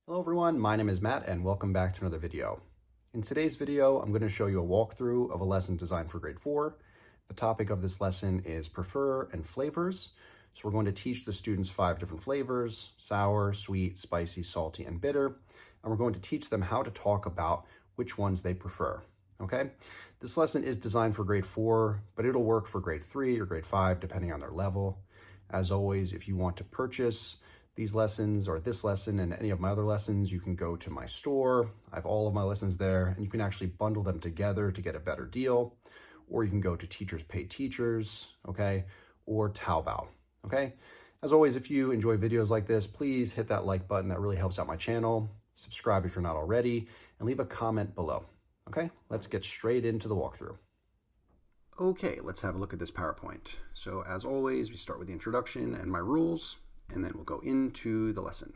Hello everyone, my name is Matt and welcome back to another video. In today's video, I'm going to show you a walkthrough of a lesson designed for grade 4. The topic of this lesson is prefer and flavors. So we're going to teach the students 5 different flavors: sour, sweet, spicy, salty, and bitter. And we're going to teach them how to talk about which ones they prefer. Okay? This lesson is designed for grade 4, but it'll work for grade 3 or grade 5 depending on their level. As always, if you want to purchase these lessons or this lesson and any of my other lessons, you can go to my store. I have all of my lessons there, and you can actually bundle them together to get a better deal. Or you can go to Teachers Pay Teachers, okay? Or Taobao, okay? As always, if you enjoy videos like this, please hit that like button. That really helps out my channel. Subscribe if you're not already, and leave a comment below, okay? Let's get straight into the walkthrough. Okay, let's have a look at this PowerPoint. So as always, we start with the introduction and my rules, and then we'll go into the lesson.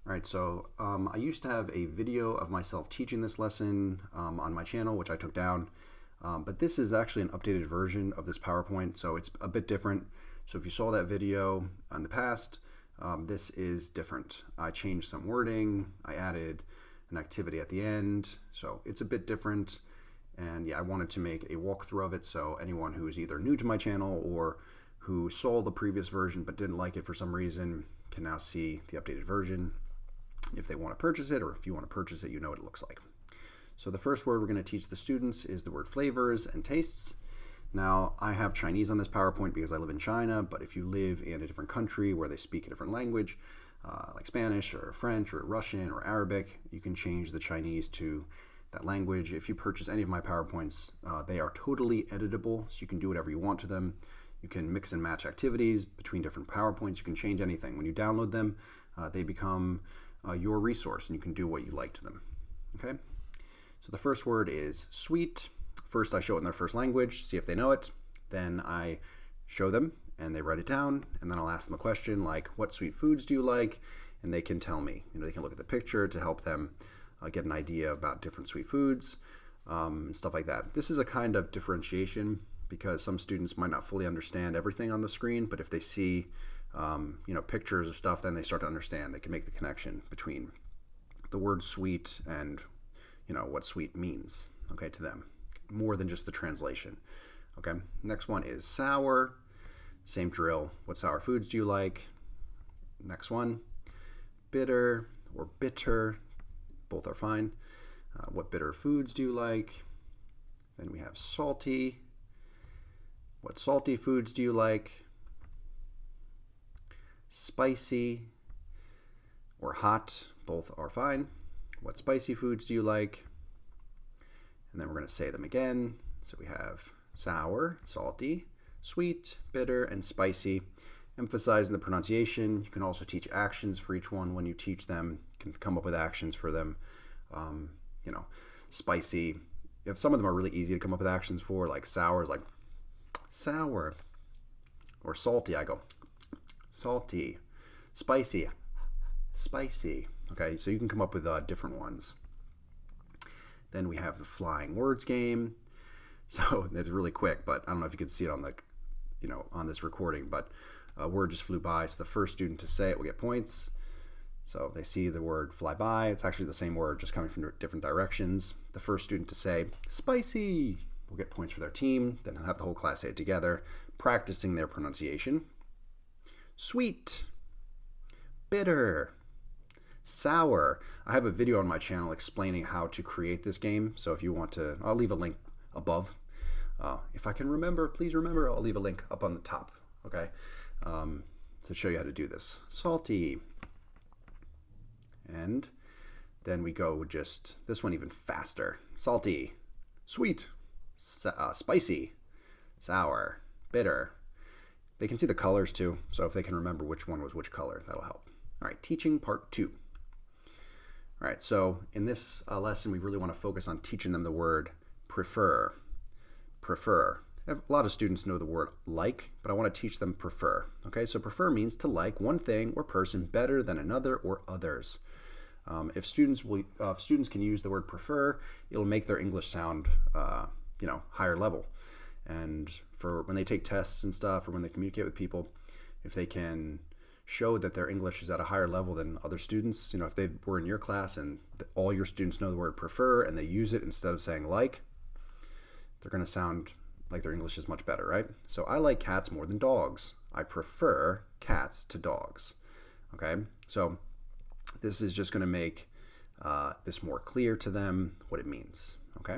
All right, so I used to have a video of myself teaching this lesson on my channel, which I took down, but this is actually an updated version of this PowerPoint, so it's a bit different. So if you saw that video in the past, this is different. I changed some wording, I added an activity at the end, so it's a bit different. And yeah, I wanted to make a walkthrough of it so anyone who is either new to my channel or who saw the previous version but didn't like it for some reason can now see the updated version if they want to purchase it, or if you want to purchase it, you know what it looks like. So the first word we're going to teach the students is the word flavors and tastes. Now, I have Chinese on this PowerPoint because I live in China, but if you live in a different country where they speak a different language, like Spanish or French or Russian or Arabic, you can change the Chinese to that language. If you purchase any of my PowerPoints, they are totally editable, so you can do whatever you want to them. You can mix and match activities between different PowerPoints. You can change anything. When you download them, they become your resource, and you can do what you like to them. Okay? So the first word is sweet. First, I show it in their first language, see if they know it. Then I show them, and they write it down. And then I'll ask them a question like, what sweet foods do you like? And they can tell me. They can look at the picture to help them get an idea about different sweet foods and stuff like that. This is a kind of differentiation because some students might not fully understand everything on the screen, but if they see pictures of stuff, then they start to understand. They can make the connection between the word sweet and what sweet means, okay, to them, more than just the translation. Okay, next one is sour. Same drill. What sour foods do you like? Next one, bitter or bitter. Both are fine. What bitter foods do you like? Then we have salty. What salty foods do you like? Spicy or hot, both are fine. What spicy foods do you like? And then we're going to say them again. So we have sour, salty, sweet, bitter, and spicy. Emphasizing the pronunciation. You can also teach actions for each one when you teach them. You can come up with actions for them. Spicy. If some of them are really easy to come up with actions for, like sour is like sour. Or salty, I go salty. Spicy, spicy. Okay, so you can come up with different ones. Then we have the flying words game. So it's really quick, but I don't know if you can see it on the, on this recording, but a word just flew by. So the first student to say it will get points. So they see the word fly by. It's actually the same word, just coming from different directions. The first student to say spicy will get points for their team. Then they'll have the whole class say it together, practicing their pronunciation. Sweet, bitter, sour. I have a video on my channel explaining how to create this game. So if you want to, I'll leave a link above. If I can remember, please remember, I'll leave a link up on the top, okay? To show you how to do this. Salty. And then we go with just this one even faster. Salty, sweet, spicy, sour, bitter. They can see the colors too, so if they can remember which one was which color, that'll help. All right, teaching part 2. All right, so in this lesson, we really want to focus on teaching them the word prefer. Prefer. A lot of students know the word like, but I want to teach them prefer. Okay, so prefer means to like one thing or person better than another or others. If students can use the word prefer, it'll make their English sound, higher level. And for when they take tests and stuff, or when they communicate with people, if they can show that their English is at a higher level than other students. If they were in your class and all your students know the word prefer and they use it instead of saying like, they're going to sound like their English is much better, right? So I like cats more than dogs. I prefer cats to dogs. Okay, so this is just going to make this more clear to them what it means. Okay,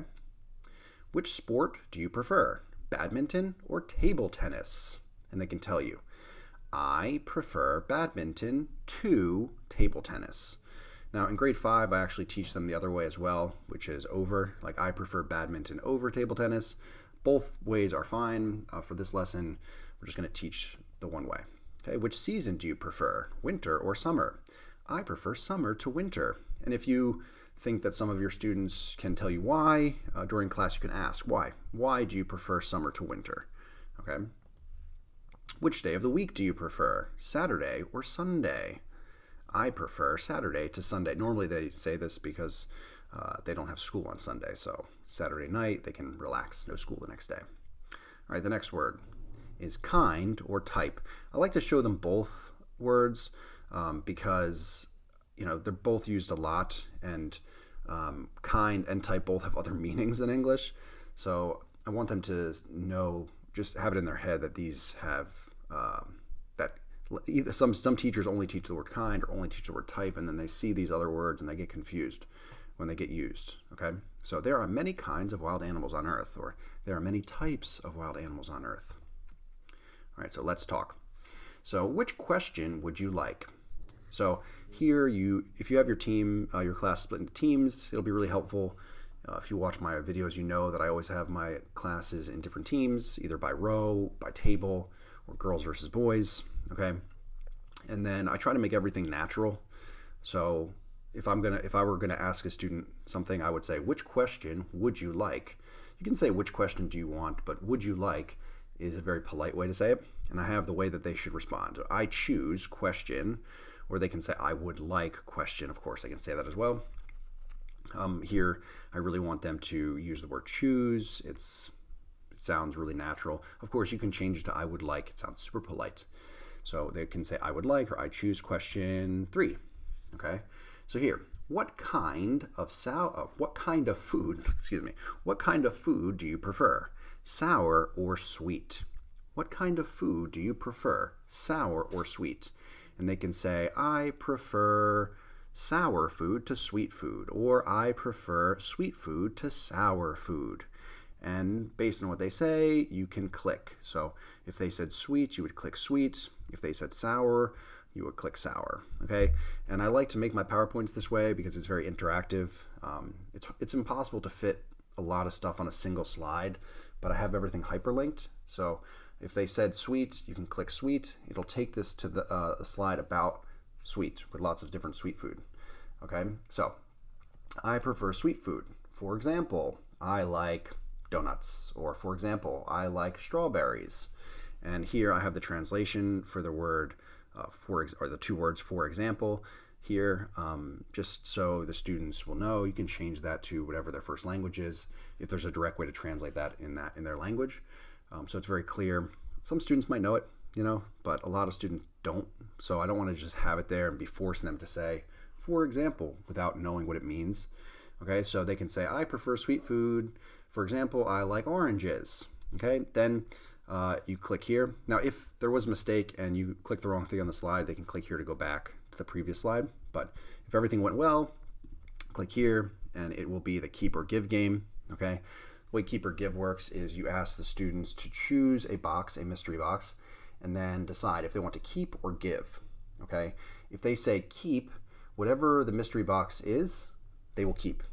which sport do you prefer? Badminton or table tennis? And they can tell you, I prefer badminton to table tennis. Now in grade 5, I actually teach them the other way as well, which is over. Like I prefer badminton over table tennis. Both ways are fine. For this lesson, we're just going to teach the one way. Okay, which season do you prefer? Winter or summer? I prefer summer to winter. And if you think that some of your students can tell you why, during class you can ask, why? Why do you prefer summer to winter? Okay. Which day of the week do you prefer? Saturday or Sunday? I prefer Saturday to Sunday. Normally they say this because they don't have school on Sunday. So Saturday night, they can relax, no school the next day. All right, the next word is kind or type. I like to show them both words because they're both used a lot, and kind and type both have other meanings in English. So I want them to know, just have it in their head that these have that either some teachers only teach the word kind or only teach the word type, and then they see these other words and they get confused when they get used. Okay, so there are many kinds of wild animals on Earth, or there are many types of wild animals on Earth. All right, so let's talk. So which question would you like? So here, if you have your team, your class split into teams, it'll be really helpful. If you watch my videos, you know that I always have my classes in different teams, either by row, by table, or girls versus boys. Okay, and then I try to make everything natural. So if I were gonna ask a student something, I would say, which question would you like? You can say which question do you want, but would you like is a very polite way to say it, and I have the way that they should respond. I choose question, or they can say I would like question. Of course, I can say that as well. Here, I really want them to use the word choose. It sounds really natural. Of course, you can change it to I would like. It sounds super polite. So they can say I would like, or I choose question 3. Okay. So here, what kind of food? Excuse me. What kind of food do you prefer? Sour or sweet? What kind of food do you prefer? Sour or sweet? And they can say, I prefer sour food to sweet food, or I prefer sweet food to sour food. And based on what they say, you can click. So if they said sweet, you would click sweet. If they said sour, you would click sour. Okay. And I like to make my PowerPoints this way because it's very interactive. It's impossible to fit a lot of stuff on a single slide, but I have everything hyperlinked. So if they said sweet, you can click sweet. It'll take this to the slide about sweet with lots of different sweet food. Okay, so I prefer sweet food. For example, I like donuts, or for example, I like strawberries. And here I have the translation for the word or the 2 words for example. Here, just so the students will know, you can change that to whatever their first language is, if there's a direct way to translate that in their language. So it's very clear. Some students might know it, but a lot of students don't. So I don't want to just have it there and be forcing them to say, for example, without knowing what it means. Okay, so they can say, I prefer sweet food. For example, I like oranges. Okay, then you click here. Now, if there was a mistake and you click the wrong thing on the slide, they can click here to go back to the previous slide. But if everything went well, click here, and it will be the keep or give game. Okay, the way keep or give works is you ask the students to choose a box, a mystery box, and then decide if they want to keep or give. Okay, if they say keep, whatever the mystery box is, they will keep.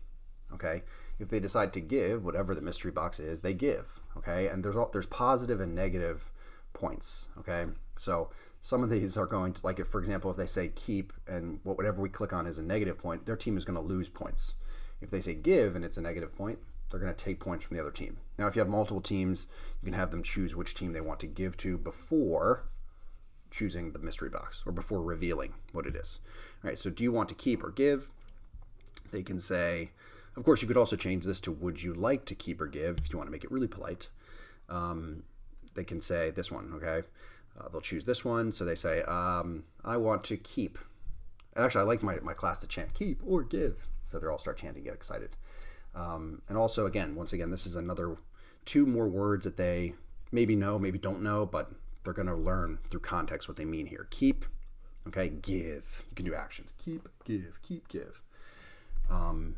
Okay, if they decide to give, whatever the mystery box is, they give. Okay, and there's positive and negative points. Okay, so some of these are going to, like, if for example, if they say keep and whatever we click on is a negative point, their team is going to lose points. If they say give and it's a negative point, they're going to take points from the other team. Now, if you have multiple teams, you can have them choose which team they want to give to before choosing the mystery box, or before revealing what it is. All right, so do you want to keep or give? They can say, of course, you could also change this to would you like to keep or give if you want to make it really polite. They can say this one, okay? They'll choose this one. So they say, I want to keep. And actually, I like my class to chant keep or give. So they all start chanting, get excited. And also, once again, this is another 2 more words that they maybe know, maybe don't know, but they're going to learn through context what they mean here. Keep, okay, give. You can do actions. Keep, give.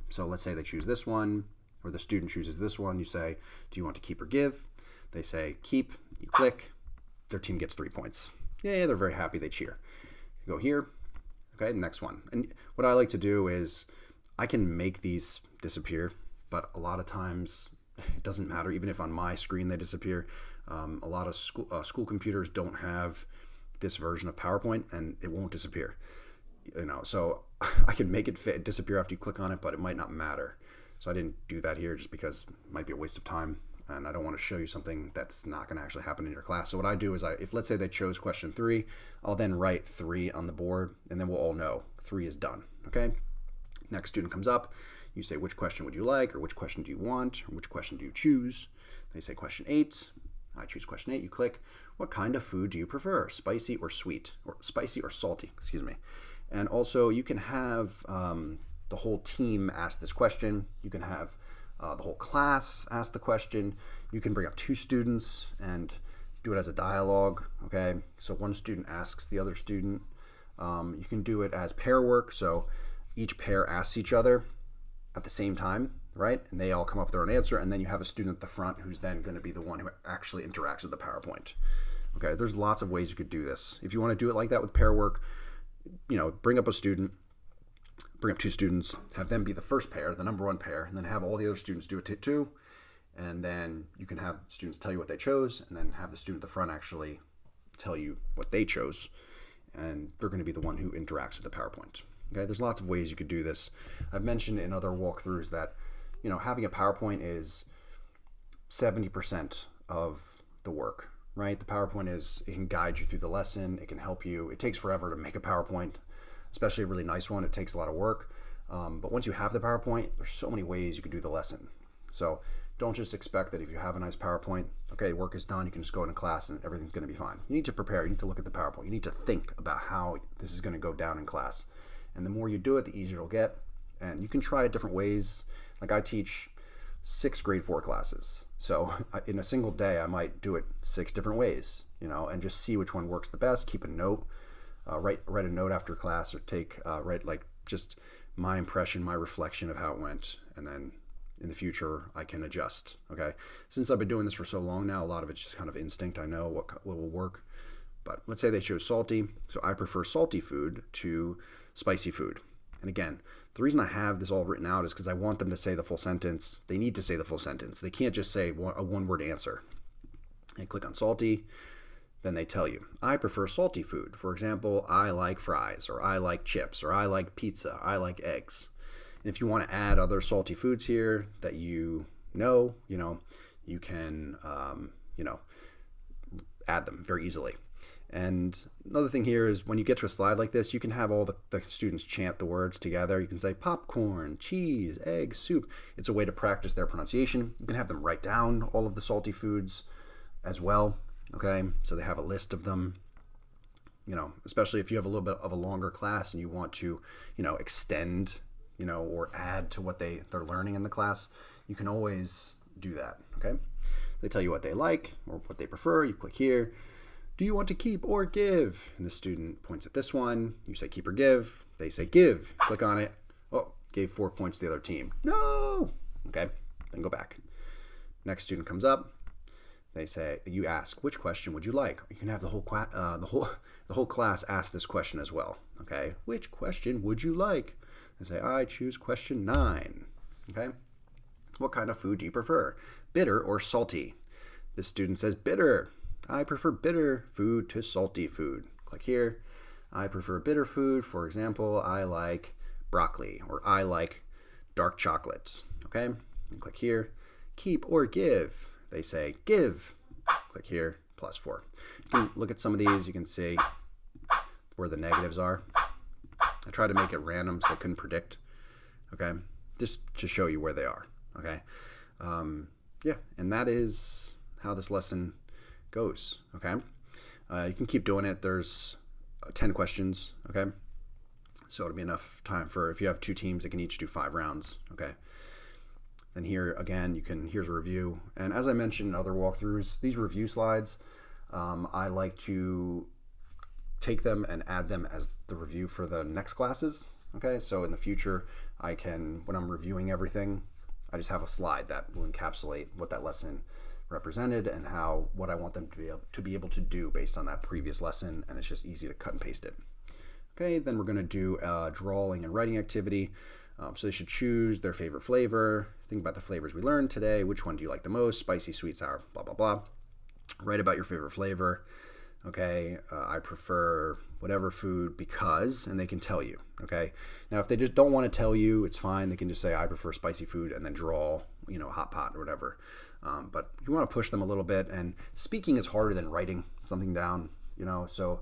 So let's say they choose this one, or the student chooses this one. You say, do you want to keep or give? They say keep. You click. Their team gets 3 points. Yeah, they're very happy. They cheer. You go here. Okay, next one. And what I like to do is I can make these disappear, but a lot of times it doesn't matter. Even if on my screen they disappear, a lot of school computers don't have this version of PowerPoint, and it won't disappear. So I can make it disappear after you click on it, but it might not matter. So I didn't do that here just because it might be a waste of time, and I don't want to show you something that's not going to actually happen in your class. So what I do is if let's say they chose question 3, I'll then write 3 on the board, and then we'll all know 3 is done. Okay. Next student comes up. You say, which question would you like, or which question do you want, or which question do you choose? They say question 8. I choose question 8. You click. What kind of food do you prefer? Spicy or sweet? Or spicy or salty, excuse me. And also you can have the whole team ask this question. You can have the whole class ask the question. You can bring up 2 students and do it as a dialogue, okay? So one student asks the other student. You can do it as pair work. So each pair asks each other at the same time, right? And they all come up with their own answer, and then you have a student at the front who's then going to be the one who actually interacts with the PowerPoint. Okay, there's lots of ways you could do this. If you want to do it like that with pair work, bring up a student, bring up 2 students, have them be the first pair, the number 1 pair, and then have all the other students do it too. And then you can have students tell you what they chose, and then have the student at the front actually tell you what they chose. And they're going to be the one who interacts with the PowerPoint. Okay, there's lots of ways you could do this. I've mentioned in other walkthroughs that, having a PowerPoint is 70% of the work, right? The PowerPoint it can guide you through the lesson. It can help you. It takes forever to make a PowerPoint, especially a really nice one. It takes a lot of work. But once you have the PowerPoint, there's so many ways you can do the lesson. So don't just expect that if you have a nice PowerPoint, okay, work is done, you can just go into class and everything's going to be fine. You need to prepare. You need to look at the PowerPoint. You need to think about how this is going to go down in class. And the more you do it, the easier it'll get. And you can try it different ways. Like I teach 6 grade 4 classes. So in a single day, I might do it 6 different ways, and just see which one works the best. Keep a note, write a note after class, or write just my impression, my reflection of how it went. And then in the future, I can adjust. Okay. Since I've been doing this for so long now, a lot of it's just kind of instinct. I know what will work. But let's say they chose salty. So I prefer salty food to spicy food. And again, the reason I have this all written out is because I want them to say the full sentence. They need to say the full sentence. They can't just say a 1-word answer. And click on salty. Then they tell you, I prefer salty food. For example, I like fries, or I like chips, or I like pizza, I like eggs. And if you want to add other salty foods here that you can add them very easily. And another thing here is when you get to a slide like this, you can have all the students chant the words together. You can say popcorn, cheese, egg, soup. It's a way to practice their pronunciation. You can have them write down all of the salty foods as well, okay? So they have a list of them, especially if you have a little bit of a longer class and you want to, extend, or add to what they're learning in the class. You can always do that, okay? They tell you what they like or what they prefer. You click here. Do you want to keep or give? And the student points at this one. You say keep or give. They say give. Click on it. Oh, gave 4 points to the other team. No! Okay, then go back. Next student comes up. They say, you ask, which question would you like? You can have the whole class ask this question as well. Okay, which question would you like? They say, I choose question 9. Okay, what kind of food do you prefer? Bitter or salty? The student says bitter. I prefer bitter food to salty food. Click here. I prefer bitter food. For example, I like broccoli, or I like dark chocolate. Okay, and click here. Keep or give? They say give. Click here, +4. You can look at some of these. You can see where the negatives are. I tried to make it random so I couldn't predict. Okay, just to show you where they are. Okay, yeah, and that is how this lesson goes. Okay, You can keep doing it. There's 10 questions, okay? So it'll be enough time for, if you have 2 teams, they can each do 5 rounds, okay? Then here, again, here's a review. And as I mentioned in other walkthroughs, these review slides, I like to take them and add them as the review for the next classes, okay? So in the future, I can, when I'm reviewing everything, I just have a slide that will encapsulate what that lesson represented and what I want them to be able to do based on that previous lesson, and it's just easy to cut and paste it. Okay, then we're gonna do a drawing and writing activity. So they should choose their favorite flavor. Think about the flavors we learned today. Which one do you like the most? Spicy, sweet, sour, blah, blah, blah. Write about your favorite flavor. Okay, I prefer whatever food because, and they can tell you, okay? Now, if they just don't want to tell you, it's fine. They can just say, I prefer spicy food, and then draw, a hot pot or whatever. But you want to push them a little bit, and speaking is harder than writing something down, so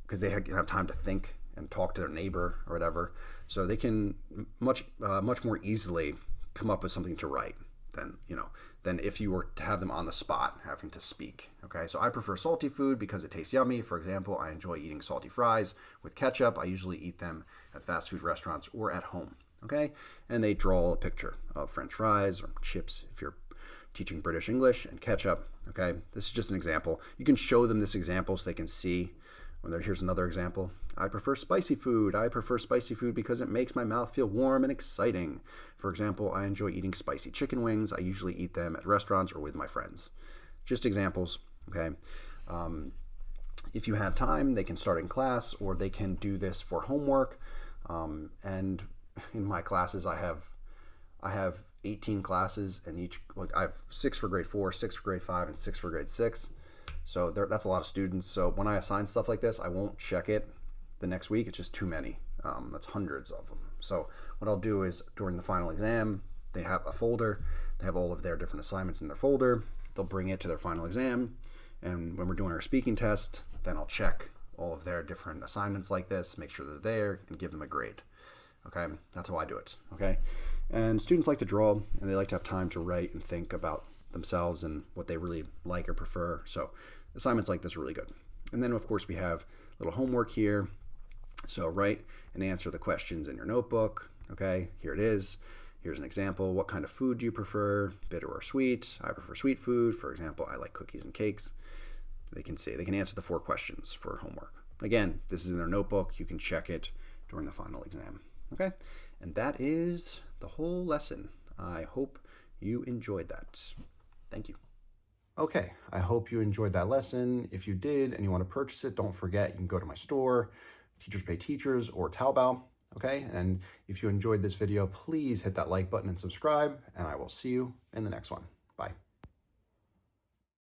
because they have time to think and talk to their neighbor or whatever. So they can much more easily come up with something to write than if you were to have them on the spot having to speak. Okay, so I prefer salty food because it tastes yummy. For example, I enjoy eating salty fries with ketchup. I usually eat them at fast food restaurants or at home. Okay, and they draw a picture of French fries or chips if you're teaching British English, and ketchup. Okay, this is just an example. You can show them this example so they can see. Here's another example. I prefer spicy food. I prefer spicy food because it makes my mouth feel warm and exciting. For example, I enjoy eating spicy chicken wings. I usually eat them at restaurants or with my friends. Just examples, okay? If you have time, they can start in class, or they can do this for homework. And in my classes, I have 18 classes, and I have 6 for grade 4, 6 for grade 5, and 6 for grade 6. So that's a lot of students. So when I assign stuff like this, I won't check it the next week. It's just too many. That's hundreds of them. So what I'll do is during the final exam, they have a folder. They have all of their different assignments in their folder. They'll bring it to their final exam. And when we're doing our speaking test, then I'll check all of their different assignments like this, make sure they're there, and give them a grade. Okay, that's how I do it. Okay, and students like to draw, and they like to have time to write and think about themselves and what they really like or prefer. So assignments like this are really good. And then of course we have a little homework here. So write and answer the questions in your notebook. Okay, here it is. Here's an example. What kind of food do you prefer? Bitter or sweet? I prefer sweet food. For example, I like cookies and cakes. They can answer the 4 questions for homework. Again, this is in their notebook. You can check it during the final exam. Okay, and that is the whole lesson. I hope you enjoyed that. Thank you. Okay, I hope you enjoyed that lesson. If you did and you want to purchase it, don't forget you can go to my store, Teachers Pay Teachers or Taobao. Okay, and if you enjoyed this video, please hit that like button and subscribe, and I will see you in the next one.